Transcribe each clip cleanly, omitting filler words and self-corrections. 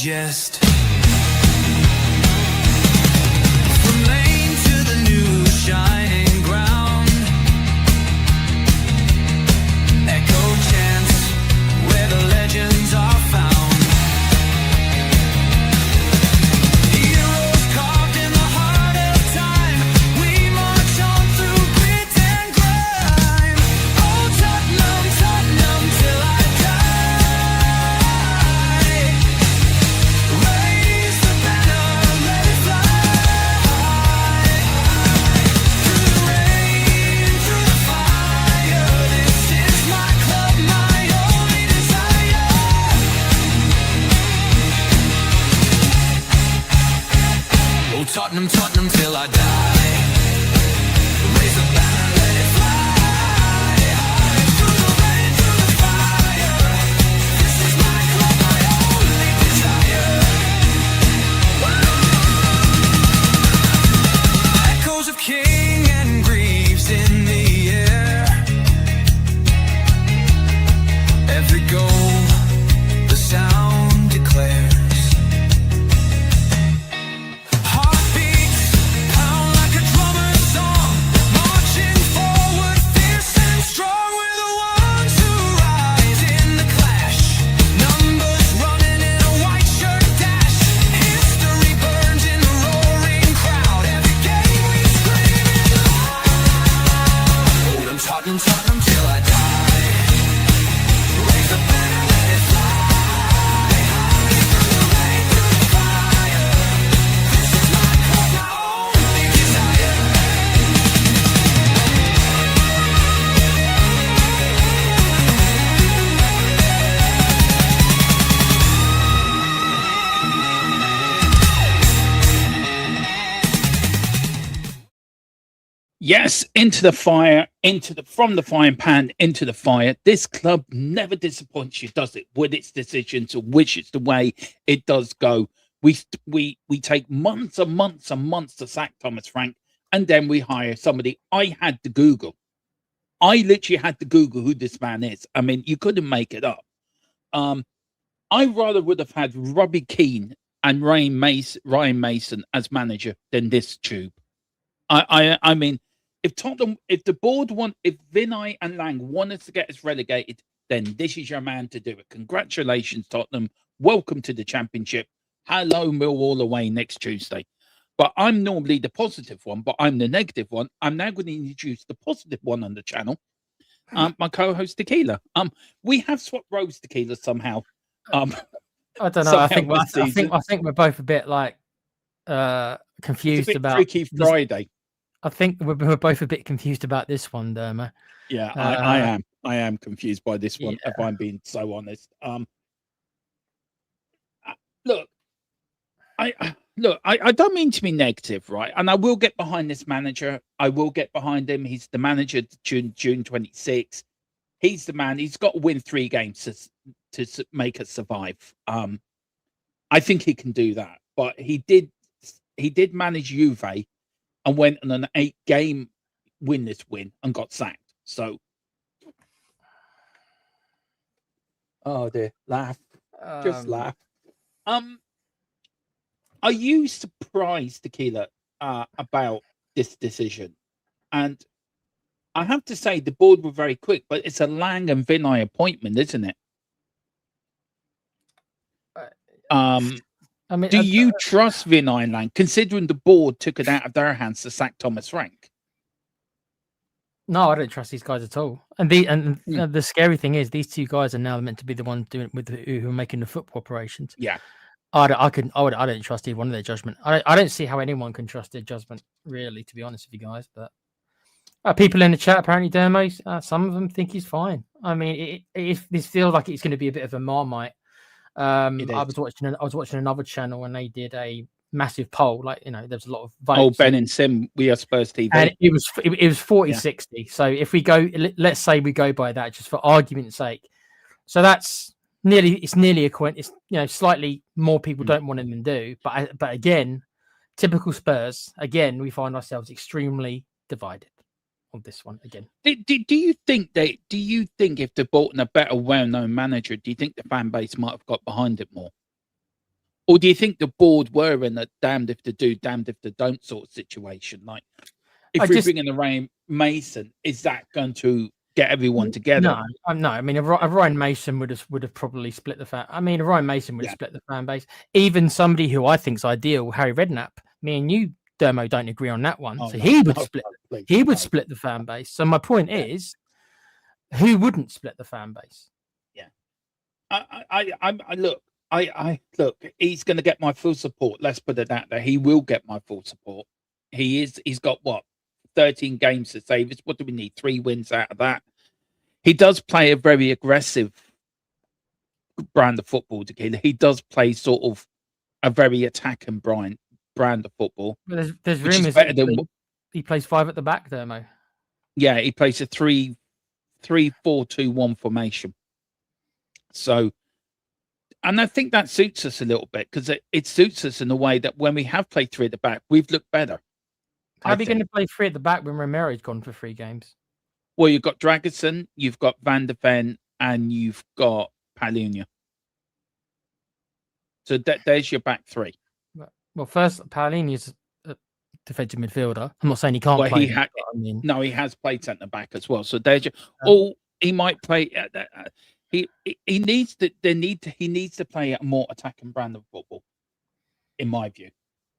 digest. From lane to the new shining ground, echo chants where the legends are found. Heroes carved in the heart of time, we march on through grit and grime. Oh Tottenham, Tottenham till I die. Raise the banner, let it fly. Through the rain, through the fire, this is my club, my only desire. Oh Tottenham, Tottenham till I die. Raise the banner, let it fly. Through the rain, through the fire, this is my club, my only desire. Echoes of King and Greaves in the air. Every goal, the sound declares. Heartbeats pound like a drummer's song, marching forward, fierce and strong. We're the ones who rise in the clash. Numbers running in a white shirt dash. History burns in the roaring crowd. Every game we scream it loud. Oh, Tottenham, Tottenham till I die. Raise the banner, let it fly. Through the rain, through the fire, this is my club, my only desire. Yes, into the fire, from the frying pan into the fire. This club never disappoints you, does it? With its decisions, or which is the way it does go. We take months and months and months to sack Thomas Frank, and then we hire somebody. I had to Google. I literally had to Google who this man is. I mean, you couldn't make it up. I rather would have had Robbie Keane and Ryan Mason as manager than this tube. I mean, if the board if Vinay and Lang wanted to get us relegated, then this is your man to do it. Congratulations, Tottenham. Welcome to the championship. Hello, Millwall away next Tuesday. But I'm normally the positive one, but I'm the negative one. I'm now going to introduce the positive one on the channel. My co-host Tequila. We have swapped roles, Tequila, somehow. I don't know. I think we're both a bit like confused about Freaky Friday. I think we're both a bit confused about this one, Dermo. Yeah, I am confused by this one, if I'm being so honest. Look, I don't mean to be negative, right? And I will get behind this manager. I will get behind him. He's the manager June 26th. He's the man. He's got to win 3 games to make us survive. I think he can do that. But he did manage Juve and went on an 8-game winless win and got sacked. So, oh dear, laugh, just laugh. Are you surprised, Tequila, about this decision? And I have to say, the board were very quick, but it's a Lang and Vinay appointment, isn't it? I mean, do you trust Vinay and Lang, considering the board took it out of their hands to sack Thomas Frank? No, I don't trust these guys at all. And the scary thing is, these 2 guys are now meant to be the ones doing who are making the football operations. Yeah, I don't trust either one of their judgment. I don't see how anyone can trust their judgment, really, to be honest with you guys. But people in the chat apparently, Dermo, some of them think he's fine. I mean, this feels like it's going to be a bit of a Marmite. I was watching another channel and they did a massive poll. Like, there was a lot of votes. Oh, Ben and Sim, we are Spurs TV. And it was 40-60. Yeah. So if we go, let's say we go by that, just for argument's sake. So that's nearly a coin. It's slightly more people don't want him than do. But again, typical Spurs. Again, we find ourselves extremely divided on this one again. Do you think if they brought in a better, well-known manager, do you think the fan base might have got behind it more? Or do you think the board were in a damned if they do, damned if they don't sort of situation? Like, if I we just bring in a Ryan Mason, is that going to get everyone together? no. I mean, a Ryan Mason would have probably split the fan. I mean, a Ryan Mason would have Yeah. split the fan base. Even somebody who I think's ideal, Harry Redknapp. Me and you, Dermo, don't agree on that one. Oh, So no, he would no, split. no, please, He would no. split the fan base. So my point Yeah. is, who wouldn't split the fan base? I look. He's going to get my full support. Let's put it that way. He will get my full support. He's got what 13 games to save us. What do we need? 3 wins out of that. He does play a very aggressive brand of football. He does play sort of a very attacking brand of football. There's Which is rumors better that than he plays 5 at the back, Dermo. Yeah, he plays a 3-4-2-1 formation. So, and I think that suits us a little bit because it suits us in a way that when we have played 3 at the back, we've looked better. How are you going to play 3 at the back when Romero's gone for 3 games? Well, you've got Dragosin, you've got Van der Ven, and you've got Palunia. So there's your back 3. Well, first, Paulini's a defensive midfielder. I'm not saying he can't play. No, he has played centre back as well. So there's your. He might play. He needs to. He needs to play a more attacking brand of football, in my view,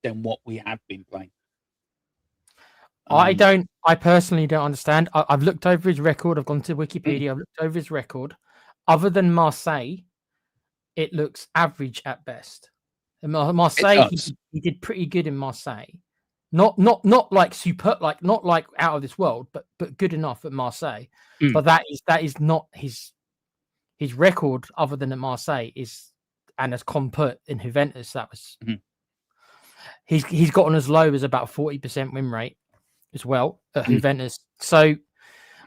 than what we have been playing. I personally don't understand. I've looked over his record. I've gone to Wikipedia. I've looked over his record. Other than Marseille, it looks average at best. And Marseille, he did pretty good in Marseille. Not like super, not like out of this world, but good enough at Marseille. But that is not his record. Other than at Marseille and as Comput in Juventus, that was he's gotten as low as about 40% win rate as well at Juventus. So,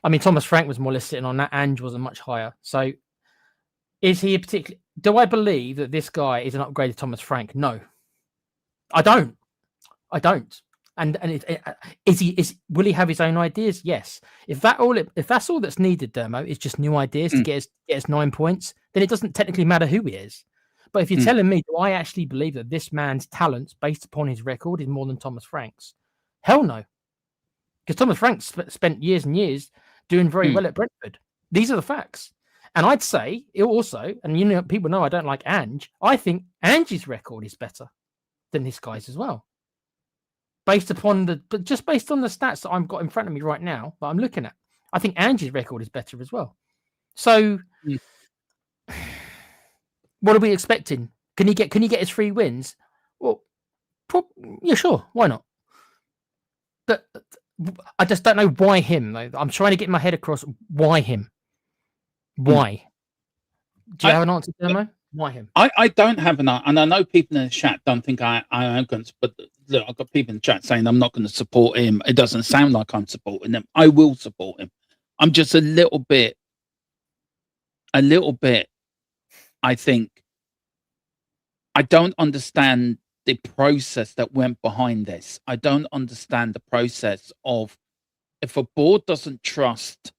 I mean, Thomas Frank was more or less sitting on that. Ange wasn't much higher. So, is he a particular? Do I believe that this guy is an upgraded Thomas Frank? No, I don't. And will he have his own ideas? Yes. If that's all that's needed, Dermo, is just new ideas to get us 9 points, then it doesn't technically matter who he is. But if you're telling me, do I actually believe that this man's talents, based upon his record, is more than Thomas Frank's? Hell no. Because Thomas Frank spent years and years doing very well at Brentford. These are the facts. And I'd say it also, and people know I don't like Ange. I think Ange's record is better than this guy's as well. Based on the stats that I've got in front of me right now, that I'm looking at, I think Ange's record is better as well. So, what are we expecting? Can he get his 3 wins? Well, yeah, sure, why not? But I just don't know why him. Though. I'm trying to get my head across why him. Why? Do you have an answer, Dermo? Why him? I don't have an answer, and I know people in the chat don't think I am going to, but look, I've got people in the chat saying I'm not going to support him. It doesn't sound like I'm supporting him. I will support him. I'm just a little bit, I think, I don't understand the process that went behind this. I don't understand the process of if a board doesn't trust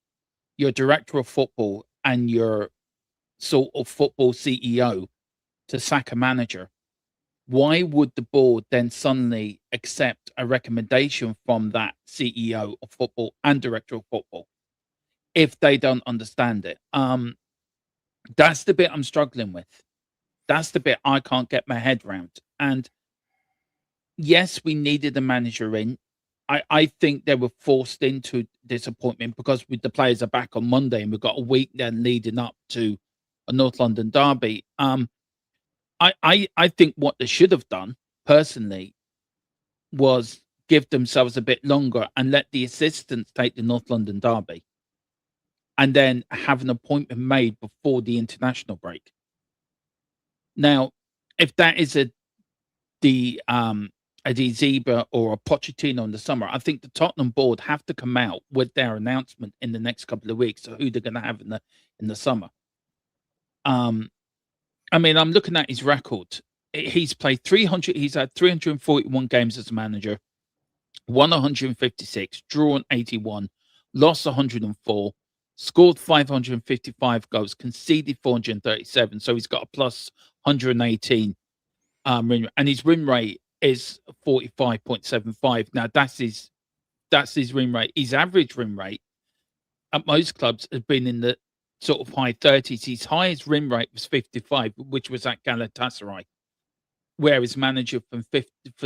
your director of football and your sort of football CEO to sack a manager, why would the board then suddenly accept a recommendation from that CEO of football and director of football if they don't understand it? That's the bit I'm struggling with. That's the bit I can't get my head around. And yes, we needed a manager in. I think they were forced into disappointment because the players are back on Monday and we've got a week then leading up to a North London derby. I think what they should have done, personally, was give themselves a bit longer and let the assistants take the North London derby and then have an appointment made before the international break. Now, if that is a Zebra or a Pochettino in the summer, I think the Tottenham board have to come out with their announcement in the next couple of weeks of who they're going to have in the summer. I mean, I'm looking at his record. He's played 300. He's had 341 games as a manager, won 156, drawn 81, lost 104, scored 555 goals, conceded 437. So he's got a plus 118. and his win rate is 45.75. Now that's his win rate. His average win rate at most clubs has been in the sort of high 30s. His highest win rate was 55, which was at Galatasaray, where his manager for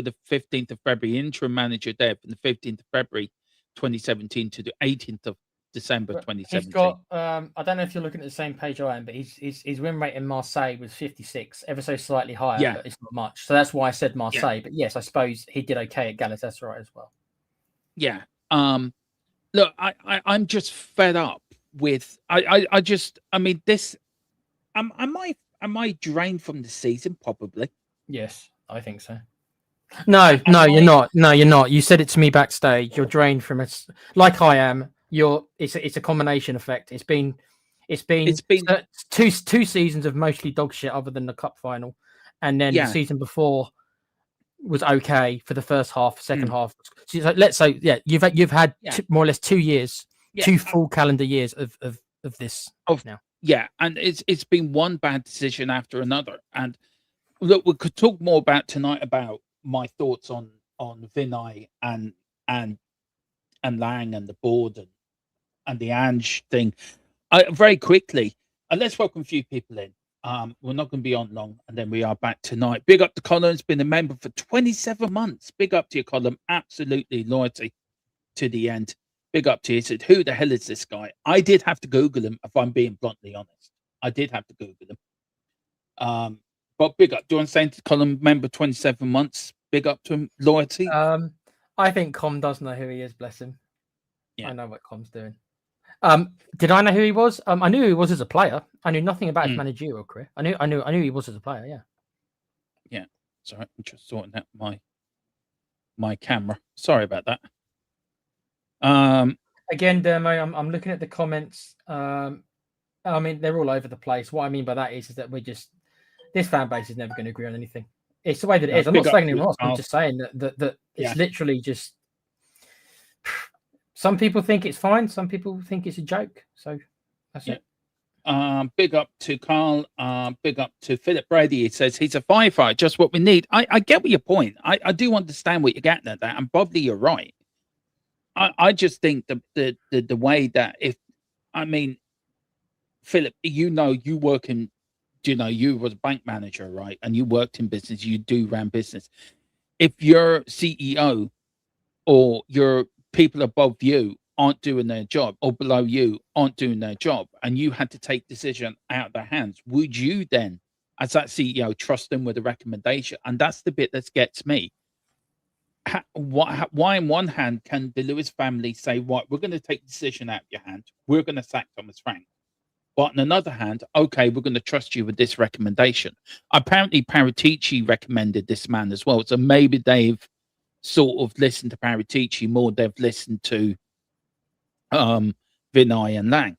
the 15th of February, interim manager there from the 15th of February 2017 to the 18th of December He's 2017. got. I don't know if you're looking at the same page I am, but his win rate in Marseille was 56, ever so slightly higher, Yeah. but it's not much. So that's why I said Marseille. Yeah. But yes, I suppose he did okay at Galatasaray as well. Yeah. Look, I'm just fed up with. I mean, this. Am I drained from the season? Probably. Yes, I think so. No, you're not. No, you're not. You said it to me backstage. You're drained from it, like I am. It's a combination effect. It's been two seasons of mostly dog shit, other than the cup final, and then the season before was okay for the first half, second half. So let's say, you've had more or less 2 years, 2 full calendar years of this now. Yeah, and it's been one bad decision after another. And look, we could talk more about tonight about my thoughts on Vinay and Lang and the board and the Ange thing. Very quickly, let's welcome a few people in. We're not going to be on long, and then we are back tonight. Big up to Colin, been a member for 27 months. Big up to you, Colin. Absolutely loyalty to the end. Big up to you. He said, who the hell is this guy? I did have to Google him, if I'm being bluntly honest. I did have to Google him. But big up. Do you want to say to Colin, member 27 months? Big up to him. Loyalty. I think Com does know who he is, bless him. Yeah. I know what Com's doing. Did I know who he was? I knew who he was as a player. I knew nothing about his managerial career. I knew he was as a player. Yeah. Yeah. Sorry, I'm just sorting out my camera. Sorry about that. Again, Dermo, I'm looking at the comments. I mean, they're all over the place. What I mean by that is that this fan base is never going to agree on anything. It's the way that it is. I'm not saying anything else. I'm just saying that it's literally just. Some people think it's fine. Some people think it's a joke. So that's it. Big up to Carl. Big up to Philip Brady. He says he's a firefighter, just what we need. I get your point. I do understand what you're getting at that, and probably you're right. I just think the way that Philip, you work in, you was a bank manager, right? And you worked in business. You do run business. If your CEO or your people above you aren't doing their job, or below you aren't doing their job, and you had to take decision out of their hands, would you then, as that CEO, trust them with a recommendation? And that's the bit that gets me. Why on one hand can the Lewis family say, right, we're going to take the decision out of your hand, we're going to sack Thomas Frank, but on another hand, okay, we're going to trust you with this recommendation? Apparently Paratici recommended this man as well, so maybe they've sort of listened to Paratici more. They've listened to Vinay and Lang.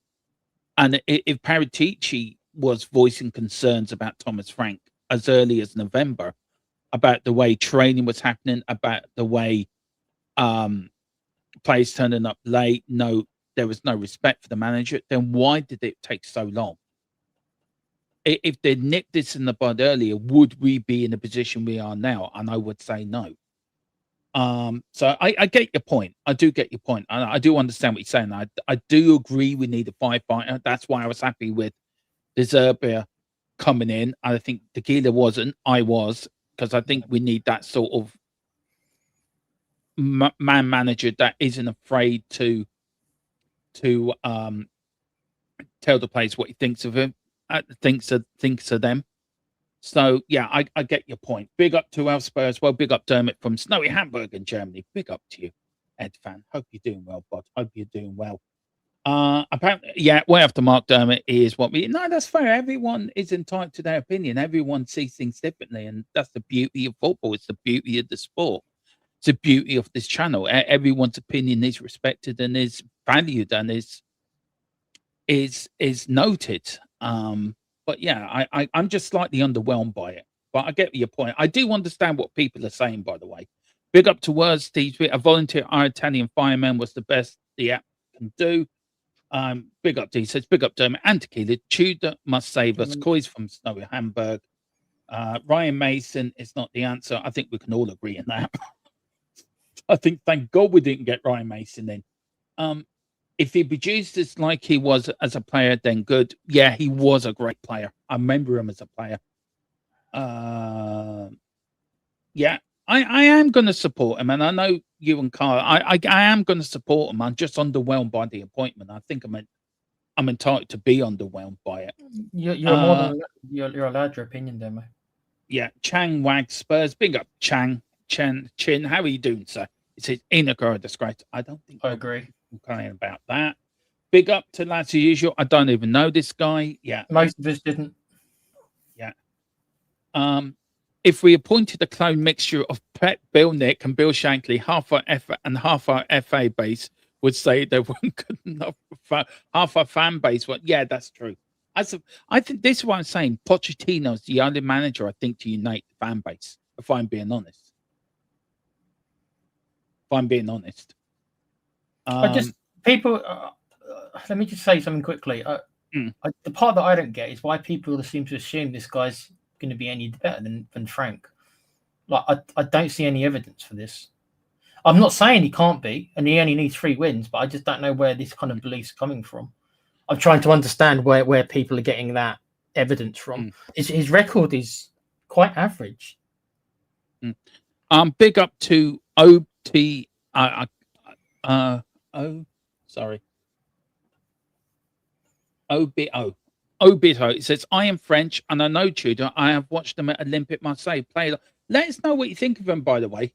And if Paratici was voicing concerns about Thomas Frank as early as November, about the way training was happening, about the way players turning up late, there was no respect for the manager, then why did it take so long? If they'd nipped this in the bud earlier, would we be in the position we are now? And I would say no. So I get your point. I do get your point. I do understand what you're saying. I do agree we need a firefighter. That's why I was happy with De Zerbi coming in. I think Tequila wasn't. I was, because I think we need that sort of man manager that isn't afraid to tell the players what he thinks of him, thinks of them. So yeah, I get your point. Big up to our Spurs. Well, big up Dermot from snowy Hamburg in Germany. Big up to you, Ed fan. Hope you're doing well, bud. Hope you're doing well. Apparently, way after Mark Dermot is what we. No, that's fair. Everyone is entitled to their opinion. Everyone sees things differently, and that's the beauty of football. It's the beauty of the sport. It's the beauty of this channel. Everyone's opinion is respected and is valued and is noted. But yeah, I'm just slightly underwhelmed by it. But I get your point. I do understand what people are saying, by the way. Big up to words, Steve. A volunteer Italian fireman was the best the app can do. Big up, D says, big up Dermot and Tequila. Tudor must save us. Coys from snowy Hamburg. Ryan Mason is not the answer. I think we can all agree on that. I think, thank God we didn't get Ryan Mason in. If he produced as like he was as a player, then good. Yeah, he was a great player. I remember him as a player. Yeah, I am going to support him, and I know you and Carl. I am going to support him. I'm just underwhelmed by the appointment. I think I'm entitled to be underwhelmed by it. You're more than you're allowed your opinion, there, mate. Yeah, Chang Wag Spurs. Big up Chang Chin. How are you doing, sir? It says Inigo a disgrace. I don't think I agree. complaining about that. Big up to lads as usual. I don't even know this guy. Yeah, Most of us didn't. yeah. If we appointed a clone mixture of Pep, Bill Nick, and Bill Shankly, half our FA base would say they weren't good enough. Half our fan base would. Yeah, that's true. I think this is what I'm saying. Pochettino's the only manager I think to unite the fan base. If I'm being honest. I just people. Let me just say something quickly. The part that I don't get is why people seem to assume this guy's going to be any better than Frank. Like I don't see any evidence for this. I'm not saying he can't be, and he only needs 3 wins, but I just don't know where this kind of belief's coming from. I'm trying to understand where people are getting that evidence from. His record is quite average. Big up to OT. Obito. It says, I am French and I know Tudor. I have watched them at Olympique Marseille play. Let us know what you think of them, by the way.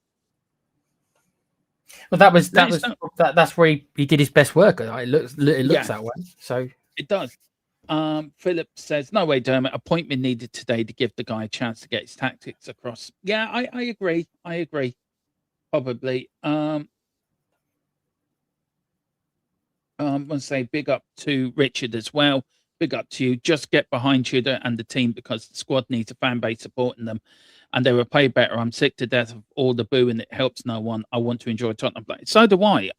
Well, that's where he did his best work. It looks that way. So it does. Philip says, no way, Dermot. Appointment needed today to give the guy a chance to get his tactics across. Yeah, I agree. Probably. I'm going to say big up to Richard as well. Big up to you. Just get behind Tudor and the team because the squad needs a fan base supporting them and they will play better. I'm sick to death of all the booing. It helps no one. I want to enjoy Tottenham play. So do I.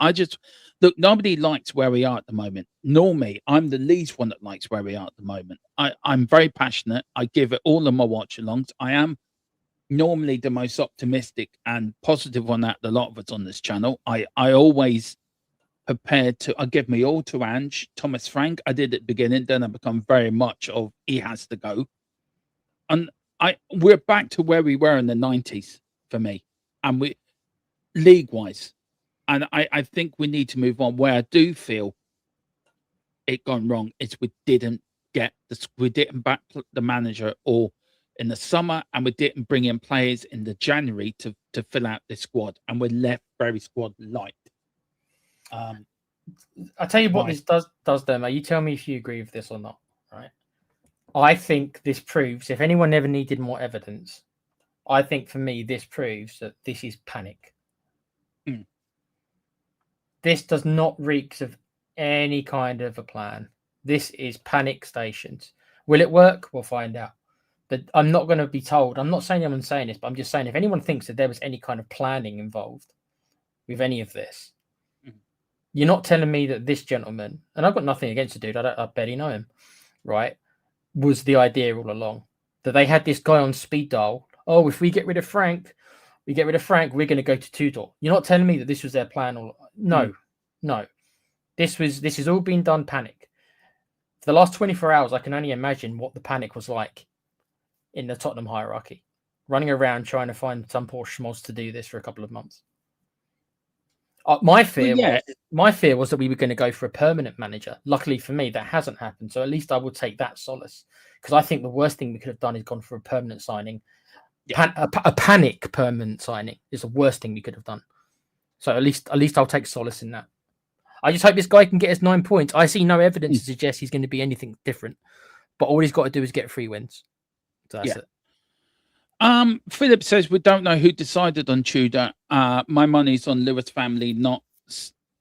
Look, nobody likes where we are at the moment. Nor me. I'm the least one that likes where we are at the moment. I'm very passionate. I give it all of my watch-alongs. I am normally the most optimistic and positive one out of a lot of us on this channel. I always prepared to, I give me all to Ange. Thomas Frank, I did at the beginning, then I become very much of he has to go. And we're back to where we were in the 90s for me. And we league-wise. And I think we need to move on. Where I do feel it gone wrong is we didn't back the manager or in the summer, and we didn't bring in players in the January to fill out this squad, and we're left very squad light. I'll tell you what this does though, mate. You tell me if you agree with this or not, right? I think this proves, if anyone ever needed more evidence, I think for me, this proves that this is panic. This does not reek of any kind of a plan. This is panic stations. Will it work? We'll find out. But I'm not going to be told. I'm not saying I'm saying this, but I'm just saying if anyone thinks that there was any kind of planning involved with any of this, you're not telling me that this gentleman, and I've got nothing against the dude, I barely know him, right, was the idea all along. That they had this guy on speed dial. Oh, if we get rid of Frank, we're going to go to Tudor. You're not telling me that this was their plan. No. This has all been done panic. For the last 24 hours, I can only imagine what the panic was like in the Tottenham hierarchy. Running around trying to find some poor schmoz to do this for a couple of months. My fear was that we were going to go for a permanent manager. Luckily for me, that hasn't happened. So at least I will take that solace. Because I think the worst thing we could have done is gone for a permanent signing. A panic permanent signing is the worst thing we could have done. So at least I'll take solace in that. I just hope this guy can get his 9 points. I see no evidence to suggest he's going to be anything different. But all he's got to do is get 3 wins. So that's it. Philip says we don't know who decided on Tudor. My money's on Lewis family, not.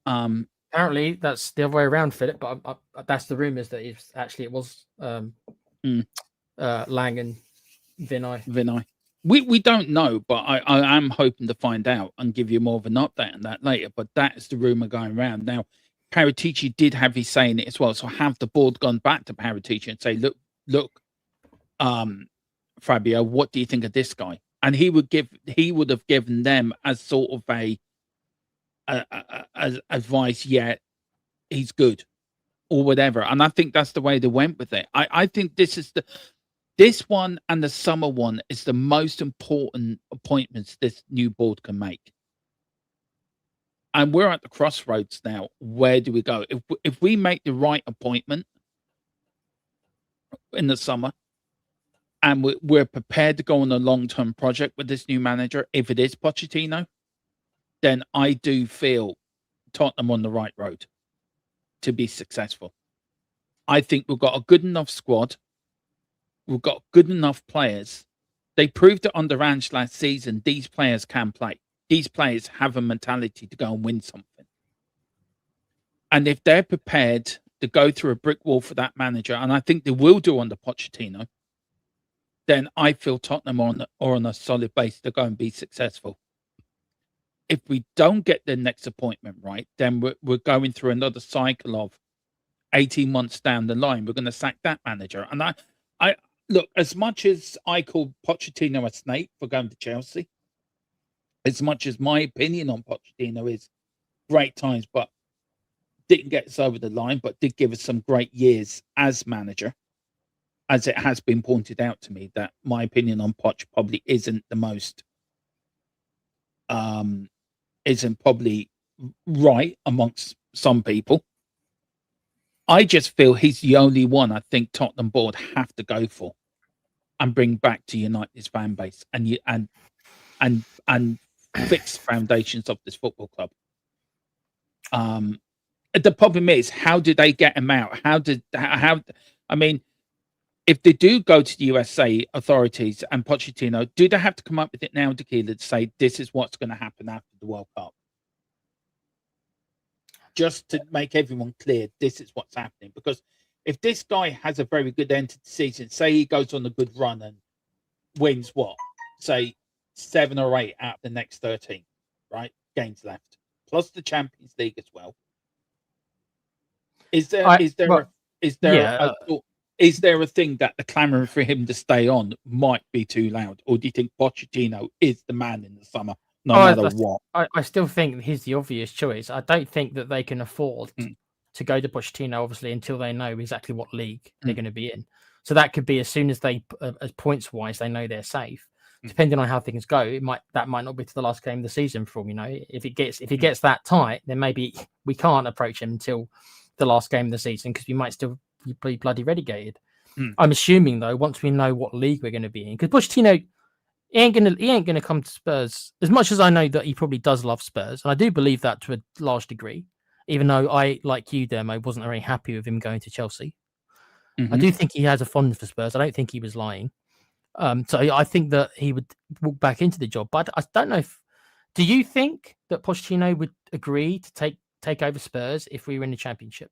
Apparently, that's the other way around, Philip. But that's the rumours that it was Lang and Vinay. We don't know, but I am hoping to find out and give you more of an update on that later. But that is the rumor going around now. Paratici did have his say in it as well. So have the board gone back to Paratici and say, look, Fabio, what do you think of this guy? And he would have given them as sort of as advice. Yeah, he's good or whatever. And I think that's the way they went with it. I think this one and the summer one is the most important appointments this new board can make. And we're at the crossroads now. Where do we go? If we make the right appointment in the summer, and we're prepared to go on a long-term project with this new manager, if it is Pochettino, then I do feel Tottenham on the right road to be successful. I think we've got a good enough squad. We've got good enough players. They proved it under Ange last season. These players can play. These players have a mentality to go and win something. And if they're prepared to go through a brick wall for that manager, and I think they will do under Pochettino, then I feel Tottenham are on a solid base to go and be successful. If we don't get the next appointment right, then we're going through another cycle of 18 months down the line. We're going to sack that manager. And I look, as much as I call Pochettino a snake for going to Chelsea, as much as my opinion on Pochettino is great times, but didn't get us over the line, but did give us some great years as manager. As it has been pointed out to me, that my opinion on Poch probably isn't the most, isn't probably right amongst some people. I just feel he's the only one I think Tottenham board have to go for and bring back to unite this fan base and fix foundations of this football club. The problem is, how do they get him out? I mean, if they do go to the USA authorities and Pochettino, do they have to come up with it now, Tequila, to say this is what's going to happen after the World Cup? Just to make everyone clear, this is what's happening. Because if this guy has a very good end to the season, say he goes on a good run and wins say 7 or 8 out of the next 13, right? Games left, plus the Champions League as well. Is there a thing that the clamour for him to stay on might be too loud, or do you think Pochettino is the man in the summer, no matter what? I still think he's the obvious choice. I don't think that they can afford to go to Pochettino, obviously, until they know exactly what league they're going to be in. So that could be as soon as as points wise, they know they're safe. Depending on how things go, that might not be to the last game of the season for him. If it gets that tight, then maybe we can't approach him until the last game of the season because we might still be bloody relegated. I'm assuming though, once we know what league we're going to be in, because Pochettino he ain't gonna come to Spurs. As much as I know that he probably does love Spurs, and I do believe that to a large degree, even though I, like you, Demo, wasn't very happy with him going to Chelsea. I do think he has a fondness for Spurs. I don't think he was lying. So I think that he would walk back into the job. But I don't know do you think that Pochettino would agree to take over Spurs if we were in the Championship?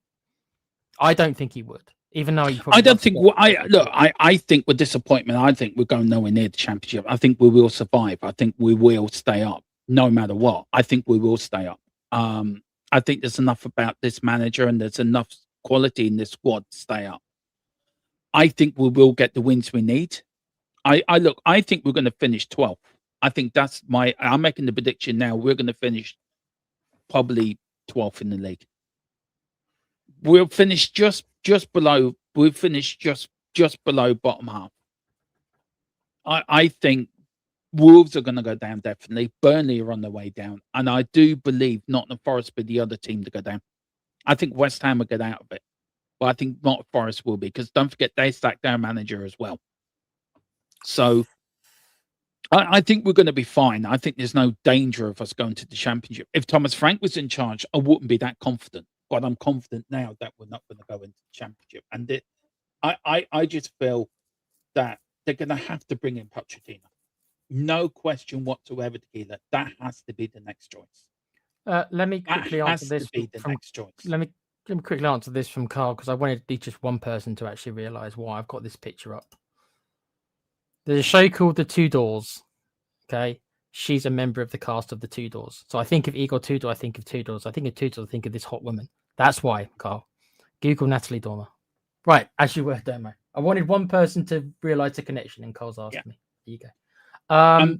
I don't think he would. Even though I don't think I think with disappointment, I think we're going nowhere near the Championship. I think we will survive. I think we will stay up no matter what. I think we will stay up. I think there's enough about this manager and there's enough quality in this squad to stay up. I think we will get the wins we need. I think we're going to finish 12th. I think I'm making the prediction now. We're going to finish probably 12th in the league. We'll finish just below. We'll finish just below bottom half. I think Wolves are going to go down definitely. Burnley are on their way down, and I do believe Nottingham Forest will be the other team to go down. I think West Ham will get out of it, but I think Nottingham Forest will be, because don't forget they sacked their manager as well. So I think we're going to be fine. I think there's no danger of us going to the Championship. If Thomas Frank was in charge, I wouldn't be that confident. But I'm confident now that we're not going to go into the Championship. And I just feel that they're going to have to bring in Pochettino. No question whatsoever, Tequila. That has to be the next choice. Let me quickly answer this. Let me quickly answer this from Carl, because I wanted just one person to actually realise why I've got this picture up. There's a show called The Tudors. Okay. She's a member of the cast of The Tudors. So I think of Igor Tudor, I think of Tudors. I think of Tudors, I think of this hot woman. That's why, Carl. Google Natalie Dormer. Right, as you were, Domo. I wanted one person to realise the connection, and Cole's asked me. There you go.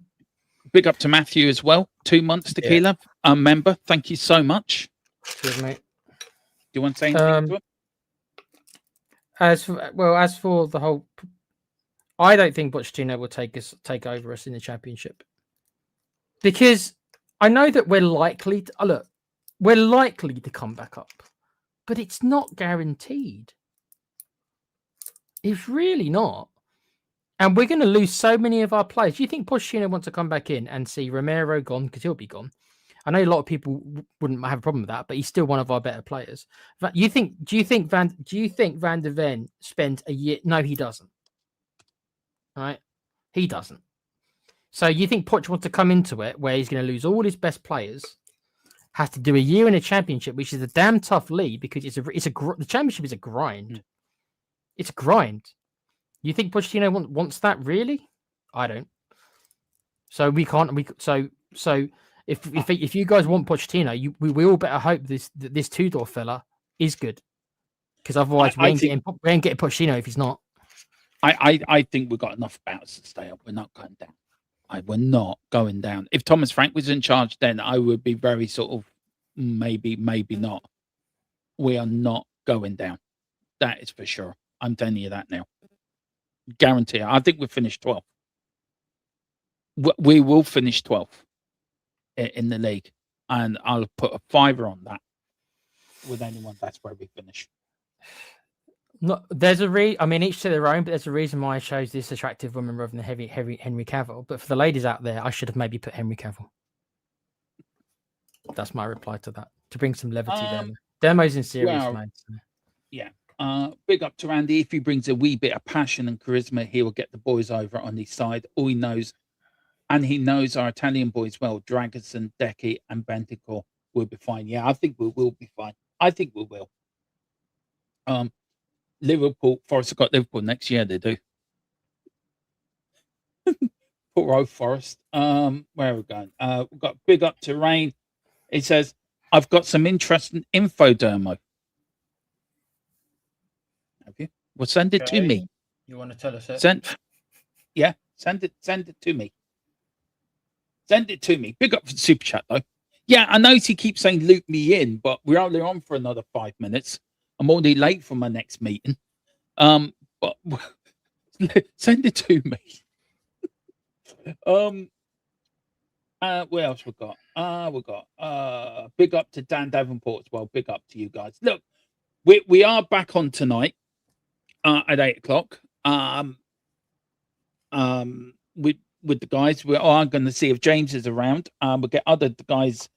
Big up to Matthew as well. 2 months tequila. Member. Thank you so much. Cheers, mate. Do you want to say anything to him? As for the whole, I don't think Pochettino will take over us in the Championship, because I know that we're likely to come back up, but it's not guaranteed. It's really not. And we're going to lose so many of our players. Do you think Pochettino wants to come back in and see Romero gone, because he'll be gone? I know a lot of people wouldn't have a problem with that, but he's still one of our better players. Do you think Van der Ven spends a year? No, he doesn't. All right, he doesn't. So you think Poch wants to come into it where he's going to lose all his best players, has to do a year in a Championship, which is a damn tough league, because the Championship is a grind. It's a grind. You think Pochettino wants that, really? I don't. So we can't. So if you guys want Pochettino, we all better hope this Tudor fella is good, because otherwise we ain't getting Pochettino if he's not. I think we've got enough bouts to stay up. We're not going down. We're not going down. If Thomas Frank was in charge, then I would be very sort of maybe not. We are not going down. That is for sure. I'm telling you that now. Guarantee. I think we'll finish 12th. We will finish 12th in the league, and I'll put a fiver on that with anyone. That's where we finish. No, there's I mean, each to their own, but there's a reason why I chose this attractive woman rather than the heavy Henry Cavill. But for the ladies out there, I should have maybe put Henry Cavill. That's my reply to that, to bring some levity there. Demo's in serious mode. So. Yeah. Big up to Randy. If he brings a wee bit of passion and charisma, he will get the boys over on his side. All he knows, and he knows our Italian boys well, Dragoson, Decky, and Bentancur will be fine. Yeah, I think we will be fine. I think we will. Liverpool, Forest have got Liverpool next year, they do. Poor old Forest. Where are we going? We've got big up to Rain. It says, I've got some interesting info, Dermo. Have you? Well, send it to me. You want to tell us it? Send it to me. Send it to me. Big up for the super chat, though. Yeah, I know he keeps saying loop me in, but we're only on for another 5 minutes. I'm already late for my next meeting. But send it to me. What else we got? Big up to Dan Davenport as well. Big up to you guys. Look, we are back on tonight at 8 o'clock. With the guys, we are going to see if James is around. We'll get other guys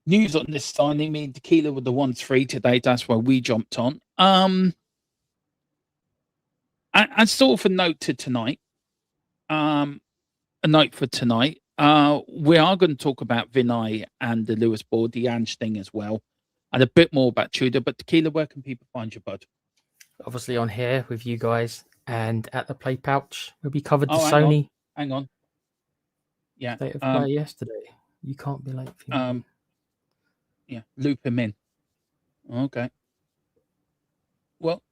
news on this signing. Me and Tequila were the ones free today. That's why we jumped on. And sort of a note to tonight. A note for tonight. We are going to talk about Vinay and the Lewis board, the Ange thing as well, and a bit more about Tudor. But Tequila, where can people find you, bud? Obviously on here with you guys, and at the Play Pouch, we'll be covered to Sony. Hang on. Yeah. State of play yesterday. You can't be late. For yeah, loop him in. Okay. Well,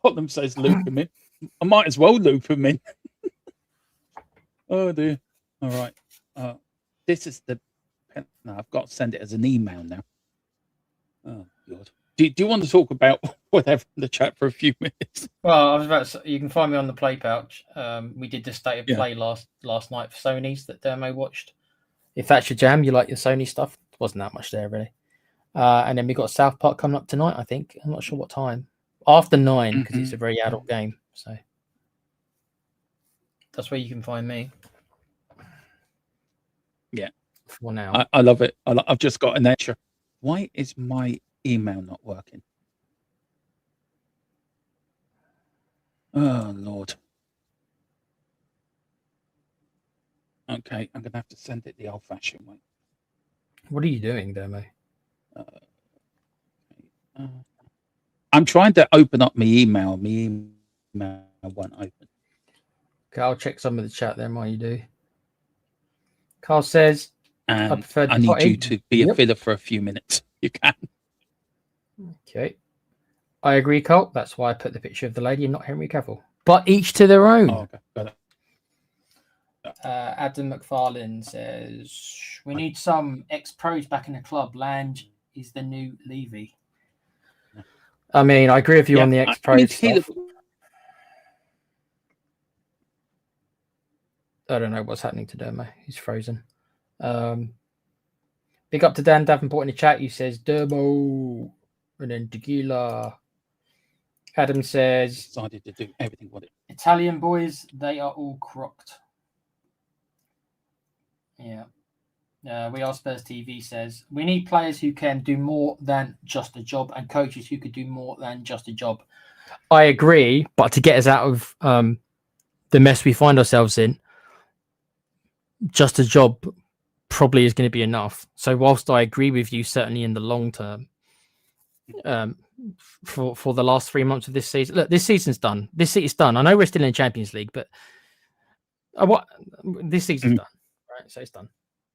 Tottenham says loop him in. I might as well loop him in. Oh dear. All right. This is the. No, I've got to send it as an email now. Oh God. Do you want to talk about whatever in the chat for a few minutes? Well, I was about to say, you can find me on the Play Pouch. We did the State of Play last night for Sony's that Dermo watched. If that's your jam, you like your Sony stuff. Wasn't that much there really. And then we got South Park coming up tonight. I think I'm not sure what time. After 9 because it's a very adult game. So that's where you can find me. Yeah. For now, I love it. I've just got an extra. Why is my email not working? Oh Lord. Okay, I'm gonna have to send it the old-fashioned way. What are you doing, Dermo? I'm trying to open up my email. My email won't open. Okay, I'll check some of the chat then while you do. Carl says, And I prefer I need you to be a filler for a few minutes. You can. Okay. I agree, Colt. That's why I put the picture of the lady and not Henry Cavill. But each to their own. Oh, okay. Got it. Adam McFarlane says, we need some ex-pros back in the club. Lange is the new Levy. I mean, I agree with you on the ex-pros stuff. I don't know what's happening to Dermo. He's frozen. Big up to Dan Davenport in the chat. He says, Dermo. And then Tequila. Adam says, decided to do everything what it. Italian boys, they are all crocked. Yeah. We Are Spurs TV says, we need players who can do more than just a job and coaches who could do more than just a job. I agree, but to get us out of the mess we find ourselves in, just a job probably is going to be enough. So whilst I agree with you, certainly in the long term, for the last 3 months of this season, look, this season's done. This season's done. I know we're still in the Champions League, but this season's done, right? So it's done.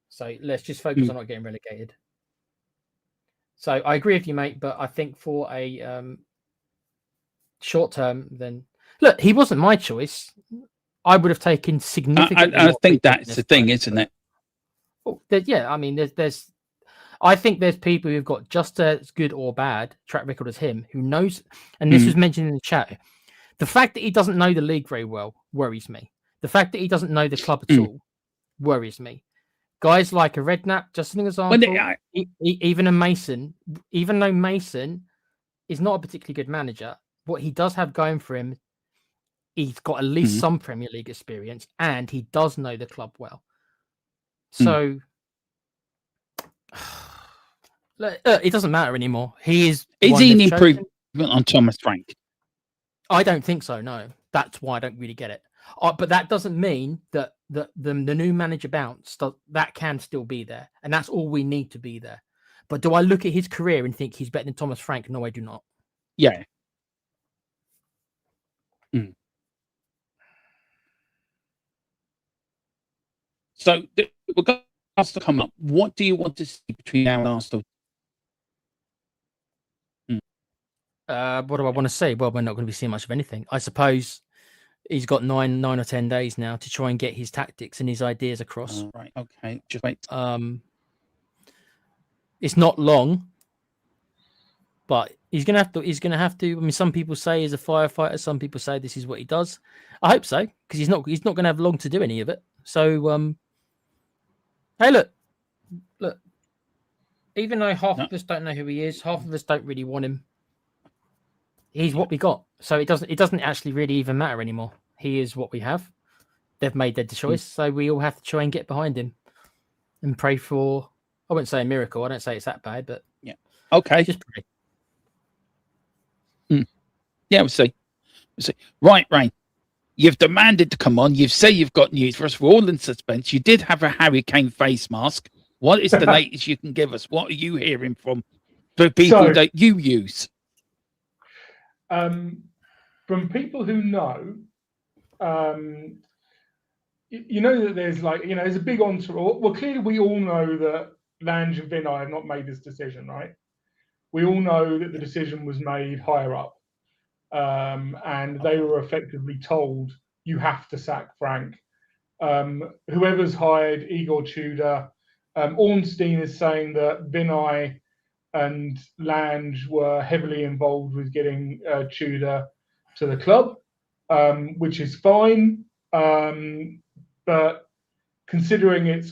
So let's just focus on not getting relegated. So I agree with you, mate, but I think for a short term, then look, he wasn't my choice. I would have taken significantly. I think that's the thing, isn't it? Well, yeah, I mean, I think there's people who've got just as good or bad track record as him, who knows, and this was mentioned in the chat. The fact that he doesn't know the league very well worries me. The fact that he doesn't know the club at all worries me. Guys like a Redknapp, just an example, even a Mason, even though Mason is not a particularly good manager, what he does have going for him, he's got at least some Premier League experience, and he does know the club well. So it doesn't matter anymore. He is. Is he an improvement on Thomas Frank? I don't think so. No, that's why I don't really get it. But that doesn't mean that the new manager bounce that can still be there, and that's all we need to be there. But do I look at his career and think he's better than Thomas Frank? No, I do not. Yeah. So we're going to come up. What do you want to see between now and Arsenal? What do I want to say? Well, we're not going to be seeing much of anything. I suppose he's got 9 or 10 days now to try and get his tactics and his ideas across. Right. Okay. Just wait. It's not long, but he's going to have to. I mean, some people say he's a firefighter. Some people say this is what he does. I hope so, because he's not going to have long to do any of it. So, hey, look. Even though half of us don't know who he is, half of us don't really want him. He's what we got. So it doesn't actually really even matter anymore. He is what we have. They've made their choice. So we all have to try and get behind him and pray for, I wouldn't say a miracle. I don't say it's that bad, but yeah. Okay. Just pray. Yeah, we'll see. Right, Rain. You've demanded to come on. You say you've got news for us. We're all in suspense. You did have a Harry Kane face mask. What is the latest you can give us? What are you hearing from the people that you use? From people who know, you know that there's there's a big entourage. Well, clearly we all know that Lange and Vinay have not made this decision, right? We all know that the decision was made higher up, and they were effectively told, you have to sack Frank. Whoever's hired Igor Tudor, Ornstein is saying that Vinay and Lange were heavily involved with getting Tudor to the club, which is fine. But considering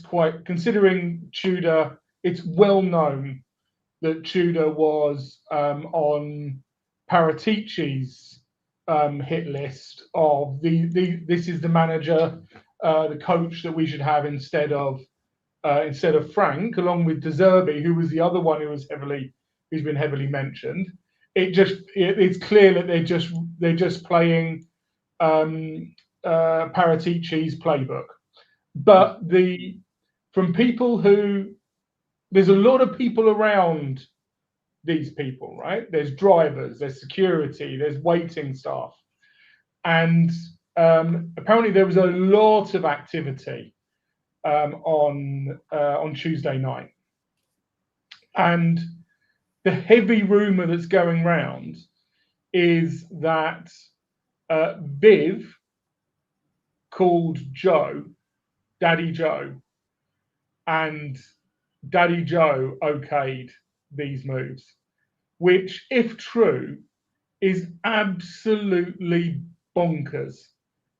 Tudor, it's well known that Tudor was on Paratici's hit list of this is the manager, the coach that we should have instead of Frank, along with De Zerbi, who was the other one who's been heavily mentioned. It's clear that they're just playing Paratici's playbook. But from people there's a lot of people around these people, right? There's drivers, there's security, there's waiting staff, and apparently there was a lot of activity on Tuesday night, and the heavy rumor that's going round is that Viv called Joe Daddy Joe, and Daddy Joe okayed these moves, which, if true, is absolutely bonkers.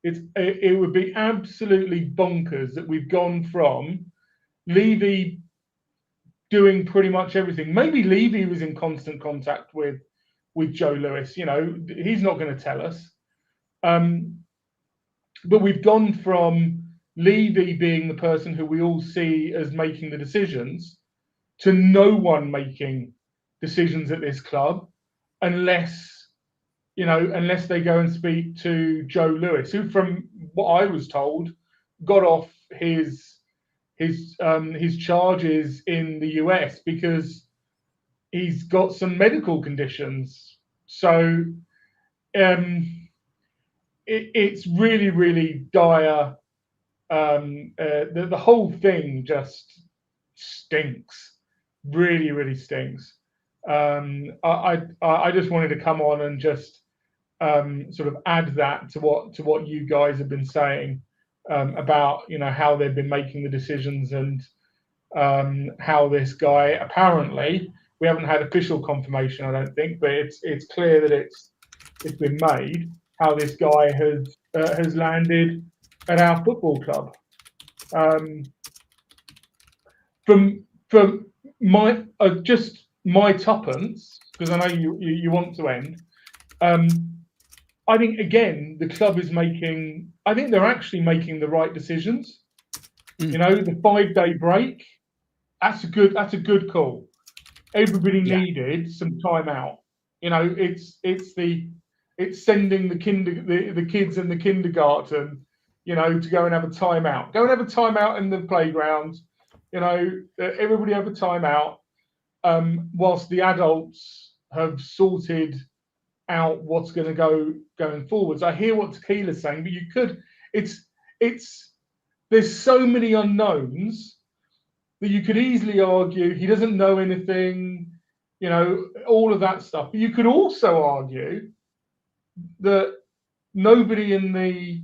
It would be absolutely bonkers that we've gone from Levy doing pretty much everything. Maybe Levy was in constant contact with Joe Lewis. You know, he's not going to tell us. But we've gone from Levy being the person who we all see as making the decisions to no one making decisions at this club unless they go and speak to Joe Lewis, who, from what I was told, got off his charges in the US because he's got some medical conditions. So it's really, really dire. The whole thing just stinks. Really, really stinks. I just wanted to come on and just sort of add that to what you guys have been saying about how they've been making the decisions and how this guy, apparently, we haven't had official confirmation, I don't think, but it's clear that it's been made, how this guy has landed at our football club. From my just my tuppence, because I know you want to end. I think again the club is making. I think they're actually making the right decisions. You know, the 5-day break. That's a good call. Everybody needed some time out. You know, it's sending the kids in the kindergarten, to go and have a timeout. Go and have a timeout in the playground. Everybody have a timeout. Whilst the adults have sorted out what's going to go going forwards. I hear what Tequila's saying, but you could. There's so many unknowns that you could easily argue he doesn't know anything. All of that stuff. But you could also argue that nobody in the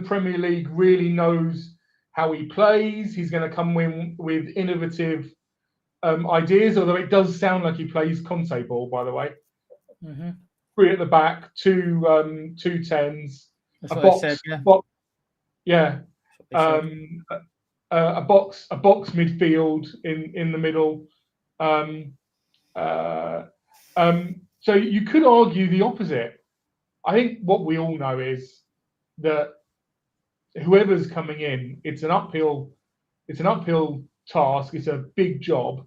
Premier League really knows how he plays. He's going to come in with innovative ideas, although it does sound like he plays Conte ball, by the way. Mm-hmm. 3 at the back, two 10s. That's what I said, yeah. A box midfield in the middle. So you could argue the opposite. I think what we all know is that whoever's coming in, it's an uphill task. It's a big job,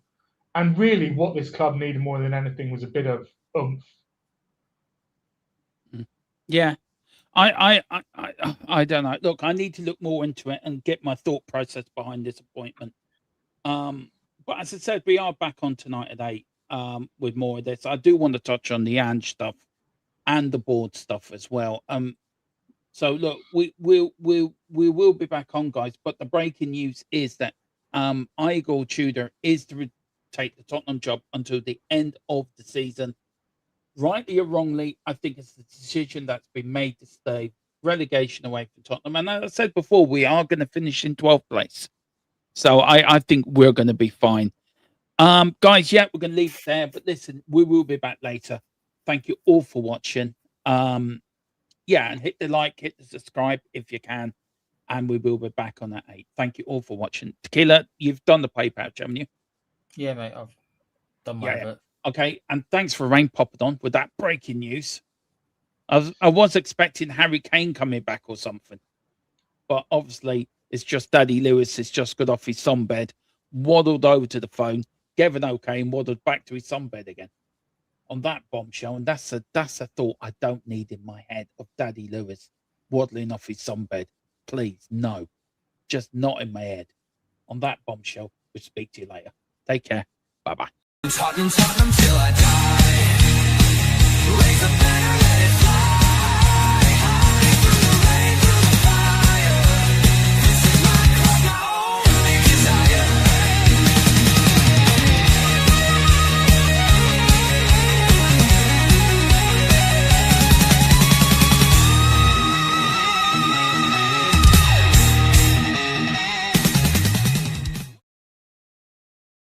and really, what this club needed more than anything was a bit of oomph. Yeah, I don't know. Look, I need to look more into it and get my thought process behind this appointment. But as I said, we are back on tonight at 8 with more of this. I do want to touch on the Ange stuff and the board stuff as well. So look, we will be back on, guys. But the breaking news is that Igor Tudor is to take the Tottenham job until the end of the season. Rightly or wrongly, I think it's the decision that's been made to stay relegation away from Tottenham. And as I said before, we are going to finish in 12th place. So I think we're going to be fine. Guys, we're going to leave it there. But listen, we will be back later. Thank you all for watching. And hit the like, hit the subscribe if you can. And we will be back on at 8. Thank you all for watching. Tequila, you've done the pay pouch, haven't you? Yeah, mate. I've done my bit. Okay, and thanks for Rain popping on with that breaking news. I was expecting Harry Kane coming back or something. But obviously, it's just Daddy Lewis has just got off his sunbed, waddled over to the phone, gave an okay, and waddled back to his sunbed again. On that bombshell, and that's a thought I don't need in my head of Daddy Lewis waddling off his sunbed. Please, no. Just not in my head. On that bombshell, we'll speak to you later. Take care. Bye-bye. Tottenham till I die. Raise a banner, let it fly.